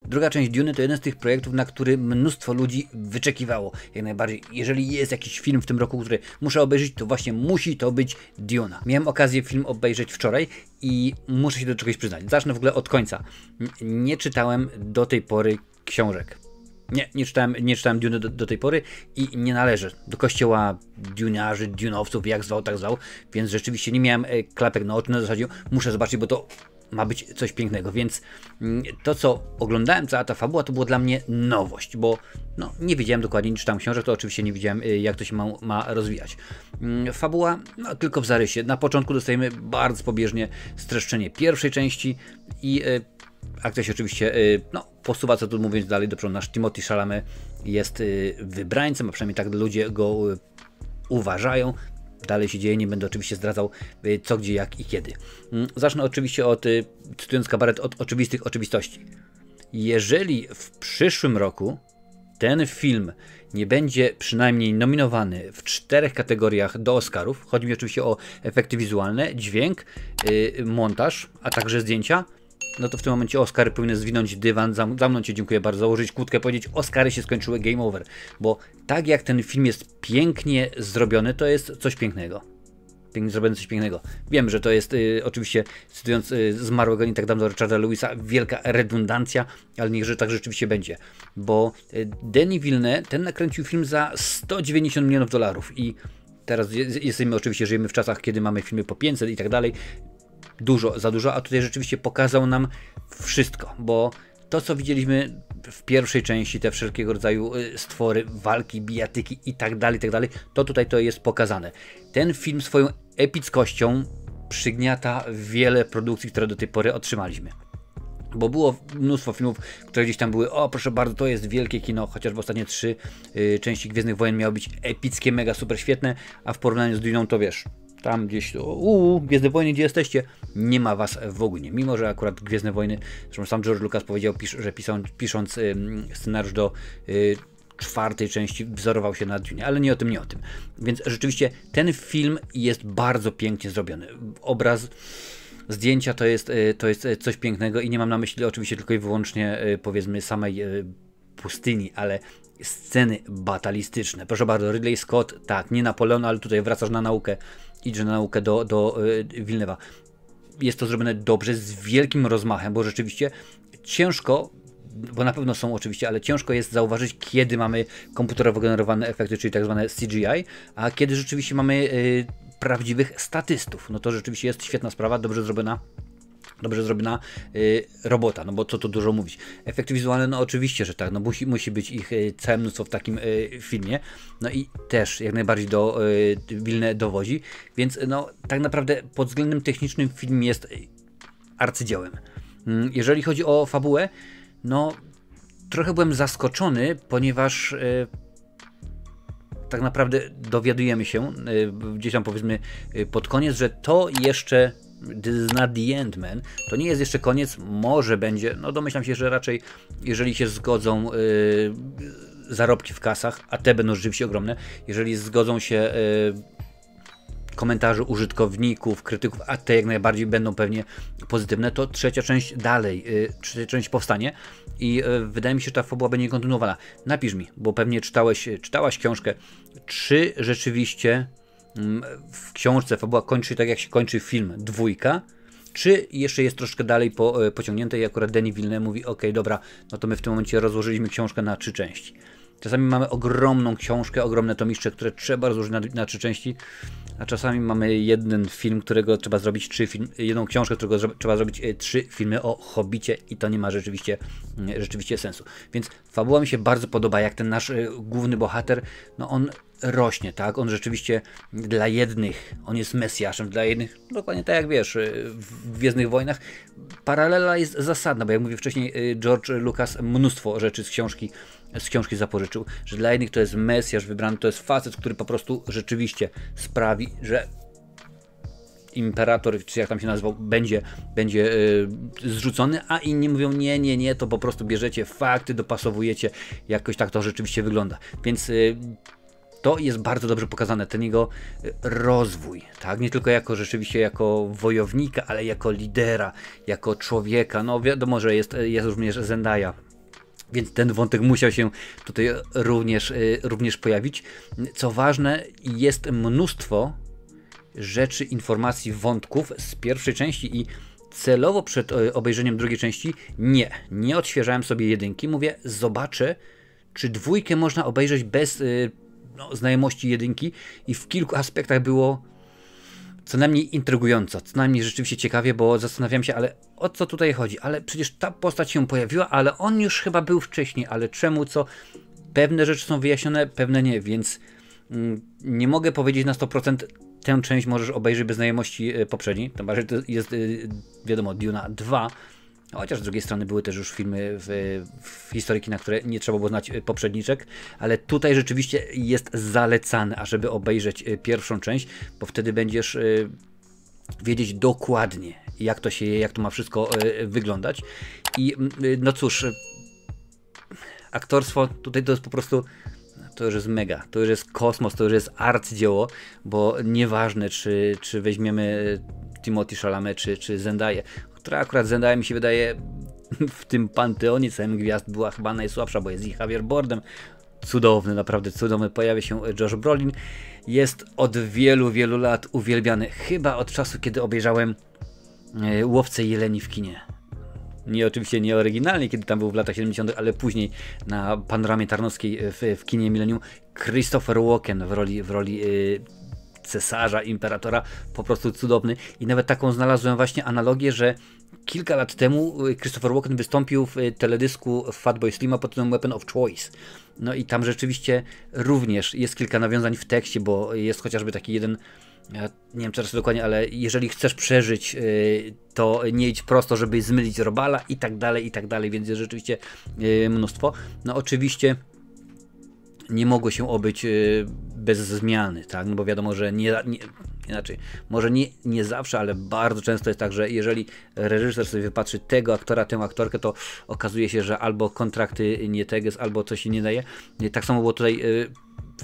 Druga część Duny to jeden z tych projektów, na który mnóstwo ludzi wyczekiwało. Jak najbardziej, jeżeli jest jakiś film w tym roku, który muszę obejrzeć, to właśnie musi to być Duna. Miałem okazję film obejrzeć wczoraj i muszę się do czegoś przyznać. Zacznę w ogóle od końca. Nie czytałem do tej pory książek. Nie czytałem Duny do tej pory i nie należę do kościoła Duniarzy, Dunowców, jak zwał, tak zwał, więc rzeczywiście nie miałem klapek na oczy, na zasadzie muszę zobaczyć, bo to ma być coś pięknego, więc to, co oglądałem, cała ta fabuła, to było dla mnie nowość, bo no, nie wiedziałem dokładnie, nie czytałem książek, to oczywiście nie wiedziałem, jak to się ma rozwijać. Fabuła, no, tylko w zarysie. Na początku dostajemy bardzo pobieżnie streszczenie pierwszej części i akcja się oczywiście no, posuwa, co tu mówiąc dalej do przodu. Nasz Timothée Chalamet jest wybrańcem, a przynajmniej tak ludzie go uważają. Dalej się dzieje, nie będę oczywiście zdradzał co, gdzie, jak i kiedy. Zacznę oczywiście od, cytując kabaret, od oczywistych oczywistości. Jeżeli w przyszłym roku ten film nie będzie przynajmniej nominowany w 4 kategoriach do Oscarów, chodzi mi oczywiście o efekty wizualne, dźwięk, montaż, a także zdjęcia, no to w tym momencie Oscary powinny zwinąć dywan, zamknąć się, dziękuję bardzo, założyć kłódkę, powiedzieć: Oscary się skończyły, game over. Bo tak jak ten film jest pięknie zrobiony, to jest coś pięknego. Pięknie zrobione coś pięknego. Wiem, że to jest oczywiście, cytując zmarłego nie tak dawno Richarda Lewisa, wielka redundancja, ale niechże tak rzeczywiście będzie. Bo Denis Villeneuve, ten nakręcił film za 190 milionów dolarów i teraz jesteśmy oczywiście, żyjemy w czasach, kiedy mamy filmy po 500 i tak dalej. Dużo, za dużo, a tutaj rzeczywiście pokazał nam wszystko, bo to, co widzieliśmy w pierwszej części, te wszelkiego rodzaju stwory, walki, bijatyki i tak dalej, to tutaj to jest pokazane. Ten film swoją epickością przygniata wiele produkcji, które do tej pory otrzymaliśmy. Bo było mnóstwo filmów, które gdzieś tam były: o proszę bardzo, to jest wielkie kino, chociażby ostatnie 3 części Gwiezdnych Wojen miały być epickie, mega super świetne, a w porównaniu z Duną to wiesz, tam gdzieś Gwiezdne Wojny, gdzie jesteście, nie ma was w ogóle. Mimo że akurat Gwiezdne Wojny, zresztą sam George Lucas powiedział, że pisząc scenariusz do 4. części wzorował się na Dunie, ale nie o tym. Więc rzeczywiście ten film jest bardzo pięknie zrobiony. Obraz, zdjęcia to jest coś pięknego i nie mam na myśli oczywiście tylko i wyłącznie powiedzmy samej pustyni, ale sceny batalistyczne. Proszę bardzo, Ridley Scott, tak, nie Napoleon, ale tutaj wracasz na naukę, idziesz na naukę do Villeneuve'a. Jest to zrobione dobrze, z wielkim rozmachem, bo rzeczywiście ciężko, bo na pewno są oczywiście, ale ciężko jest zauważyć, kiedy mamy komputerowo generowane efekty, czyli tak zwane CGI, a kiedy rzeczywiście mamy prawdziwych statystów. No to rzeczywiście jest świetna sprawa, dobrze zrobiona robota, no bo co tu dużo mówić. Efekty wizualne, no oczywiście, że tak, no musi być ich całe mnóstwo w takim filmie, no i też jak najbardziej do Villeneuve dowodzi, więc no tak naprawdę pod względem technicznym film jest arcydziełem. Jeżeli chodzi o fabułę, no trochę byłem zaskoczony, ponieważ tak naprawdę dowiadujemy się gdzieś tam powiedzmy pod koniec, że to jeszcze this is not the end, man. To nie jest jeszcze koniec, może będzie, no domyślam się, że raczej jeżeli się zgodzą zarobki w kasach, a te będą rzeczywiście ogromne, jeżeli zgodzą się komentarze użytkowników, krytyków, a te jak najbardziej będą pewnie pozytywne, to trzecia część powstanie i wydaje mi się, że ta fabuła będzie kontynuowana. Napisz mi, bo pewnie czytałaś książkę, czy rzeczywiście w książce fabuła kończy tak, jak się kończy film 2, czy jeszcze jest troszkę dalej pociągnięte i akurat Denis Villeneuve mówi: ok, dobra, no to my w tym momencie rozłożyliśmy książkę na 3 części. Czasami mamy ogromną książkę, ogromne tomiszcze, które trzeba rozłożyć na 3 części, a czasami mamy jeden film, którego trzeba zrobić jedną książkę, którego trzeba zrobić 3 filmy o Hobbicie i to nie ma rzeczywiście sensu. Więc fabuła mi się bardzo podoba, jak ten nasz główny bohater, no on rośnie, tak? On rzeczywiście dla jednych, on jest mesjaszem, dla jednych, dokładnie tak jak wiesz, w Gwiezdnych Wojnach. Paralela jest zasadna, bo jak mówię wcześniej, George Lucas mnóstwo rzeczy z książki zapożyczył, że dla jednych to jest mesjasz wybrany, to jest facet, który po prostu rzeczywiście sprawi, że imperator, czy jak tam się nazywał, będzie zrzucony, a inni mówią: nie, to po prostu bierzecie fakty, dopasowujecie, jakoś tak to rzeczywiście wygląda. Więc to jest bardzo dobrze pokazane, ten jego rozwój, tak? Nie tylko rzeczywiście jako wojownika, ale jako lidera, jako człowieka. No wiadomo, że jest również Zendaya Więc ten wątek musiał się tutaj również pojawić. Co ważne, jest mnóstwo rzeczy, informacji, wątków z pierwszej części i celowo przed obejrzeniem drugiej części nie odświeżałem sobie jedynki. Mówię, zobaczę, czy dwójkę można obejrzeć bez znajomości jedynki i w kilku aspektach było co najmniej intrygująco, co najmniej rzeczywiście ciekawie, bo zastanawiam się, ale o co tutaj chodzi? Ale przecież ta postać się pojawiła, ale on już chyba był wcześniej, ale czemu, co? Pewne rzeczy są wyjaśnione, pewne nie, więc nie mogę powiedzieć na 100%, tę część możesz obejrzeć bez znajomości poprzedniej, tym bardziej to jest, wiadomo, Duna 2, chociaż z drugiej strony były też już filmy w historii kina, które nie trzeba było znać poprzedniczek, ale tutaj rzeczywiście jest zalecane, ażeby obejrzeć pierwszą część, bo wtedy będziesz wiedzieć dokładnie, jak to się je, jak to ma wszystko wyglądać. I no cóż, aktorstwo tutaj to jest po prostu, to już jest mega, to już jest kosmos, to już jest arcydzieło, bo nieważne, czy weźmiemy Timothée Chalamet, czy Zendaya, która akurat Zendaya mi się wydaje w tym panteonie całym gwiazd była chyba najsłabsza, bo jest i Javier Bardem, cudowny, naprawdę cudowny, pojawia się Josh Brolin, jest od wielu, wielu lat uwielbiany, chyba od czasu, kiedy obejrzałem Łowcę Jeleni w kinie. Oczywiście nie oryginalnie, kiedy tam był w latach 70., ale później na Panoramie Tarnowskiej w kinie Millennium. Christopher Walken w roli cesarza, imperatora, po prostu cudowny. I nawet taką znalazłem właśnie analogię, że kilka lat temu Christopher Walken wystąpił w teledysku Fatboy Slima pod tytułem Weapon of Choice. No i tam rzeczywiście również jest kilka nawiązań w tekście, bo jest chociażby taki jeden, ja nie wiem teraz dokładnie, ale jeżeli chcesz przeżyć, to nie idź prosto, żeby zmylić robala i tak dalej, więc jest rzeczywiście mnóstwo. No oczywiście nie mogło się obyć bez zmiany, tak? No bo wiadomo, że inaczej, może nie zawsze, ale bardzo często jest tak, że jeżeli reżyser sobie wypatrzy tego aktora, tę aktorkę, to okazuje się, że albo kontrakty nie teges, albo coś się nie daje. Tak samo było tutaj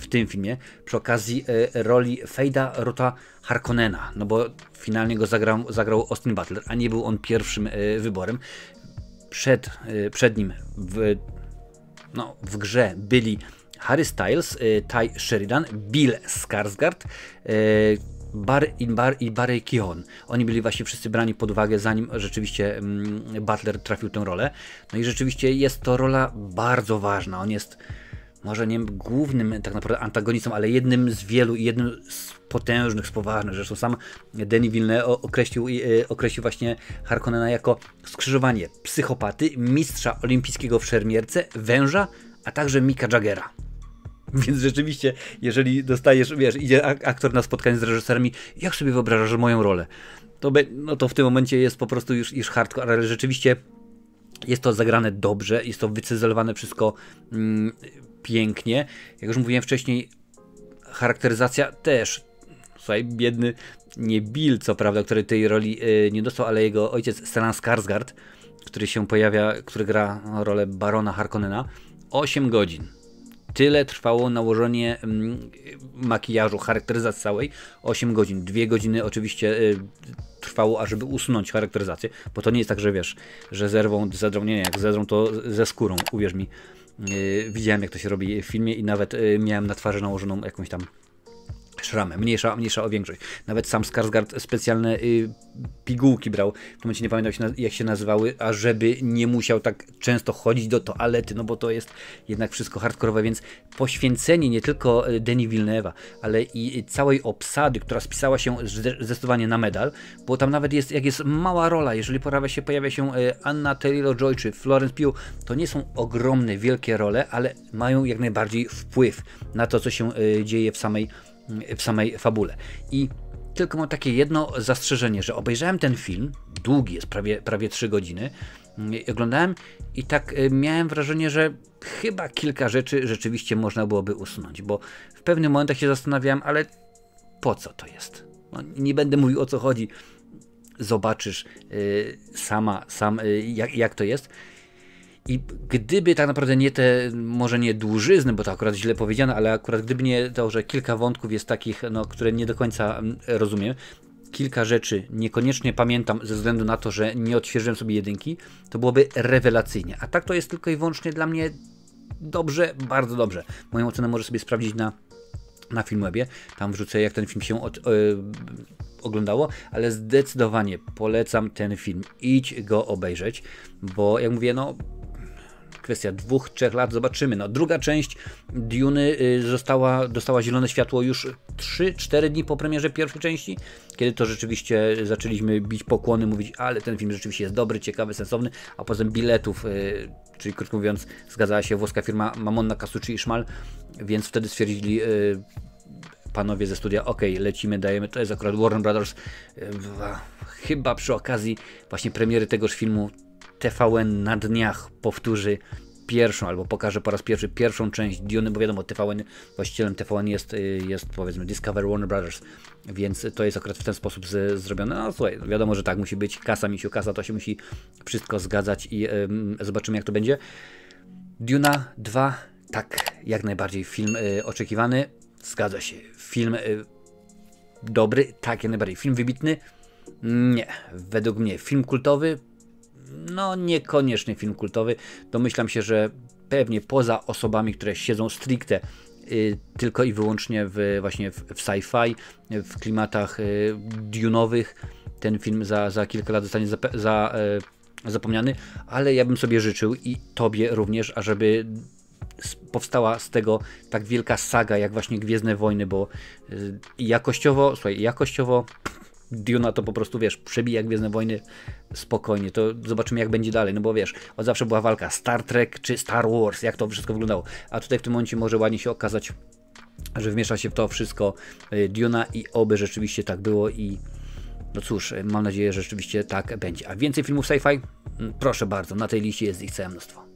w tym filmie, przy okazji roli Fejda Rota Harkonnena, no bo finalnie go zagrał Austin Butler, a nie był on pierwszym wyborem. Przed nim w grze byli Harry Styles, Ty Sheridan, Bill Skarsgård, Barry Keoghan. Oni byli właśnie wszyscy brani pod uwagę, zanim rzeczywiście Butler trafił tę rolę. No i rzeczywiście jest to rola bardzo ważna. On jest może nie głównym tak naprawdę antagonistą, ale jednym z wielu i jednym z potężnych, z poważnych. Zresztą sam Denis Villeneuve określił właśnie Harkonnena jako skrzyżowanie psychopaty, mistrza olimpijskiego w szermierce, węża, a także Micka Jaggera. Więc rzeczywiście, jeżeli dostajesz, wiesz, idzie aktor na spotkanie z reżyserami, jak sobie wyobrażasz moją rolę? To w tym momencie jest po prostu już hardcore, ale rzeczywiście jest to zagrane dobrze, jest to wycyzelowane wszystko pięknie. Jak już mówiłem wcześniej, charakteryzacja też. Słuchaj, biedny, nie Bill, co prawda, który tej roli nie dostał, ale jego ojciec Stellan Skarsgård, który się pojawia, który gra rolę barona Harkonnena, 8 godzin. Tyle trwało nałożenie makijażu, charakteryzacji całej, 8 godzin. 2 godziny oczywiście trwało, ażeby usunąć charakteryzację, bo to nie jest tak, że wiesz, że zedrą, nie, jak zedrą to ze skórą, uwierz mi. Widziałem, jak to się robi w filmie i nawet miałem na twarzy nałożoną jakąś tam szramę, mniejsza o większość. Nawet sam Skarsgård specjalne pigułki brał, w tym momencie nie pamiętam jak się nazywały, ażeby nie musiał tak często chodzić do toalety, no bo to jest jednak wszystko hardkorowe, więc poświęcenie nie tylko Denis Villeneuve'a, ale i całej obsady, która spisała się zdecydowanie na medal, bo tam nawet jak jest mała rola, jeżeli pojawia się Anna Taylor-Joy czy Florence Pugh, to nie są ogromne, wielkie role, ale mają jak najbardziej wpływ na to, co się dzieje w samej fabule. I tylko mam takie jedno zastrzeżenie, że obejrzałem ten film, długi jest, prawie 3 godziny, oglądałem i tak miałem wrażenie, że chyba kilka rzeczy rzeczywiście można byłoby usunąć, bo w pewnym momentach się zastanawiałem, ale po co to jest? No, nie będę mówił, o co chodzi, zobaczysz jak to jest. I gdyby tak naprawdę nie te, może nie dłużyzny, bo to akurat źle powiedziane, ale akurat gdyby nie to, że kilka wątków jest takich, no, które nie do końca rozumiem, kilka rzeczy niekoniecznie pamiętam ze względu na to, że nie odświeżyłem sobie jedynki, to byłoby rewelacyjnie. A tak to jest tylko i wyłącznie dla mnie dobrze, bardzo dobrze. Moją ocenę możesz sobie sprawdzić na Filmwebie. Tam wrzucę, jak ten film się oglądało, ale zdecydowanie polecam ten film. Idź go obejrzeć, bo jak mówię, no kwestia 2-3 lat, zobaczymy. No, druga część Duny dostała zielone światło już 3-4 dni po premierze pierwszej części, kiedy to rzeczywiście zaczęliśmy bić pokłony, mówić, ale ten film rzeczywiście jest dobry, ciekawy, sensowny, a potem biletów, czyli krótko mówiąc, zgadzała się włoska firma Mamonna, Casucci i Szmal, więc wtedy stwierdzili panowie ze studia, ok, lecimy, dajemy, to jest akurat Warner Brothers, chyba przy okazji właśnie premiery tegoż filmu TVN na dniach powtórzy pierwszą, albo pokaże po raz pierwszy pierwszą część Duny, bo wiadomo, właścicielem TVN jest powiedzmy Discovery Warner Brothers, więc to jest akurat w ten sposób zrobione. No słuchaj, wiadomo, że tak musi być, kasa, misiu, kasa, to się musi wszystko zgadzać i zobaczymy, jak to będzie. Duna 2, tak, jak najbardziej film oczekiwany, zgadza się, film dobry, tak, jak najbardziej, film wybitny, nie, według mnie film kultowy, no niekoniecznie film kultowy. Domyślam się, że pewnie poza osobami, które siedzą stricte tylko i wyłącznie właśnie w sci-fi, w klimatach dunowych, ten film za kilka lat zostanie zapomniany, ale ja bym sobie życzył i tobie również, ażeby powstała z tego tak wielka saga jak właśnie Gwiezdne Wojny, bo jakościowo, słuchaj, Duna to po prostu, wiesz, przebija Gwiezdne Wojny spokojnie, to zobaczymy, jak będzie dalej, no bo wiesz, od zawsze była walka Star Trek czy Star Wars, jak to wszystko wyglądało, a tutaj w tym momencie może ładnie się okazać, że wmiesza się w to wszystko Duna i oby rzeczywiście tak było i no cóż, mam nadzieję, że rzeczywiście tak będzie. A więcej filmów sci-fi? Proszę bardzo, na tej liście jest ich całe mnóstwo.